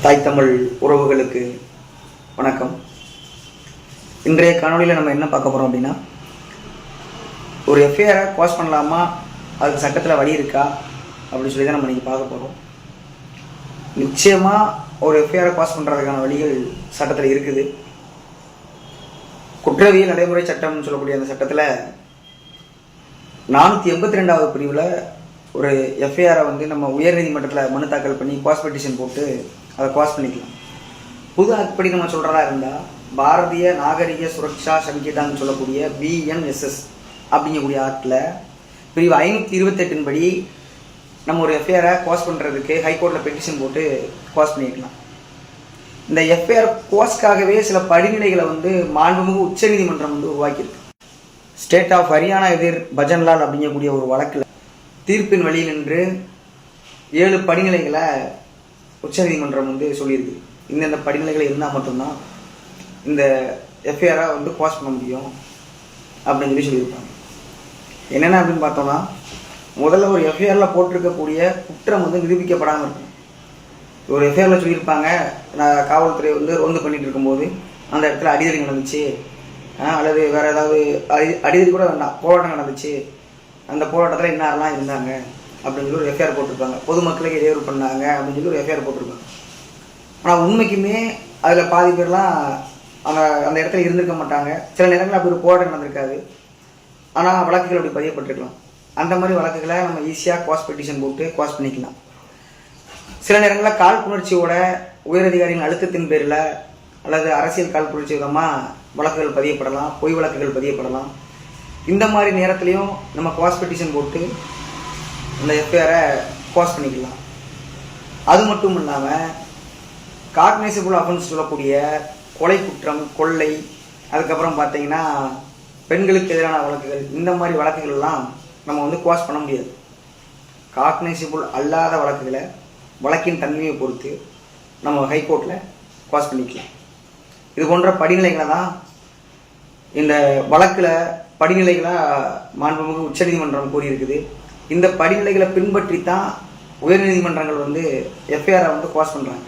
தாய் தமிழ் உறவுகளுக்கு வணக்கம். இன்றைய காணொலியில் நம்ம என்ன பார்க்க போகிறோம் அப்படின்னா, ஒரு எஃப்ஐஆரை குவாஷ் பண்ணலாமா, அதுக்கு சட்டத்தில் வழி இருக்கா அப்படின்னு சொல்லி தான் நம்ம இன்றைக்கி பார்க்க போகிறோம். நிச்சயமாக ஒரு எஃப்ஐஆரை குவாஷ் பண்ணுறதுக்கான வழிகள் சட்டத்தில் இருக்குது. குற்றவியல் நடைமுறை சட்டம்னு சொல்லக்கூடிய அந்த சட்டத்தில் 482வது பிரிவில் ஒரு எஃப்ஐஆரை நம்ம உயர்நீதிமன்றத்தில் மனு தாக்கல் பண்ணி குவாஷ் பெட்டிஷன் போட்டு அதை குவாஷ் பண்ணிக்கலாம். புது ஆக்ட்படி நம்ம சொல்கிறதா இருந்தால் பாரதிய நாகரிக சுரக்ஷா சங்கீதான்னு சொல்லக்கூடிய BNSS அப்படிங்கக்கூடிய ஆக்டில் பிரிவு 528 படி நம்ம ஒரு எஃப்ஐஆரை குவாஷ் பண்ணுறதுக்கு ஹைகோர்ட்டில் பெட்டிஷன் போட்டு குவாஷ் பண்ணிக்கலாம். இந்த எஃப்ஐஆர் குவாஷ்காகவே சில படிநிலைகளை மாண்புமிகு உச்சநீதிமன்றம் உருவாக்கியிருக்கு. ஸ்டேட் ஆஃப் ஹரியானா எதிர் பஜன்லால் அப்படிங்கக்கூடிய ஒரு வழக்கில் தீர்ப்பின் வழியில் நின்று 7 படிநிலைகளை உச்சநீதிமன்றம் சொல்லியிருக்கு. இந்தந்த படிநிலைகள் இருந்தால் மட்டும்தான் இந்த எஃப்ஐஆரை குவாஷ் பண்ண முடியும் அப்படின்னு சொல்லியிருப்பாங்க. என்னென்ன அப்படின்னு பார்த்தோம்னா, முதல்ல ஒரு எஃப்ஐஆரில் போட்டிருக்கக்கூடிய குற்றம் நிரூபிக்கப்படாமல் இருக்கும். ஒரு எஃப்ஐஆரில் சொல்லியிருப்பாங்க, நான் காவல்துறை ரோந்து பண்ணிட்டு இருக்கும்போது அந்த இடத்துல அடிதடி நடந்துச்சு, அல்லது வேற ஏதாவது அடிதடி கூட வேண்டாம், போராட்டம் நடந்துச்சு, அந்த போராட்டத்தில் இன்னாரெல்லாம் இருந்தாங்க அப்படின்னு சொல்லி ஒரு எஃப்ஐஆர் போட்டிருப்பாங்க. பொதுமக்களுக்கு இடையூறு பண்ணாங்க அப்படின்னு சொல்லி ஒரு எஃப்ஐஆர் போட்டிருப்பாங்க. ஆனால் உண்மைக்குமே அதில் பாதி பேர்லாம் அந்த இடத்துல இருந்திருக்க மாட்டாங்க. சில நேரங்களில் அப்படி ஒரு போராட்டம் நடந்திருக்காது, ஆனால் வழக்குகள் அப்படி பதியப்பட்டிருக்கலாம். அந்த மாதிரி வழக்குகளை நம்ம ஈஸியாக குவாஷ் பெட்டிஷன் போட்டு குவாஷ் பண்ணிக்கலாம். சில நேரங்களில் காழ்ப்புணர்ச்சியோட உயரதிகாரிகளின் அழுத்தத்தின் பேரில் அல்லது அரசியல் காழ்ப்புணர்ச்சி விதமாக வழக்குகள் பதியப்படலாம், பொய் வழக்குகள் பதியப்படலாம். இந்த மாதிரி நேரத்துலையும் நம்ம குவாஷ் பெட்டிஷன் போட்டு அந்த எஃப்ஐஆரை குவாஷ் பண்ணிக்கலாம். அது மட்டும் இல்லாமல் காக்னைசபிள் அஃபென்ஸ் சொல்லக்கூடிய கொலை குற்றம், கொள்ளை, அதுக்கப்புறம் பார்த்தீங்கன்னா பெண்களுக்கு எதிரான வழக்குகள், இந்த மாதிரி வழக்குகள்லாம் நம்ம குவாஷ் பண்ண முடியாது. காக்னைசபிள் அல்லாத வழக்குகளை வழக்கின் தன்மையை பொறுத்து நம்ம ஹைகோர்ட்டில் குவாஷ் பண்ணிக்கலாம். இது போன்ற படிநிலைகளை தான் இந்த வழக்கில் படிநிலைகளாக மாண்புமிகு உச்சநீதிமன்றம் கூறியிருக்குது. இந்த படிநிலைகளை பின்பற்றி தான் உயர்நீதிமன்றங்கள் எஃப்ஐஆரை குவாஷ் பண்ணுறாங்க.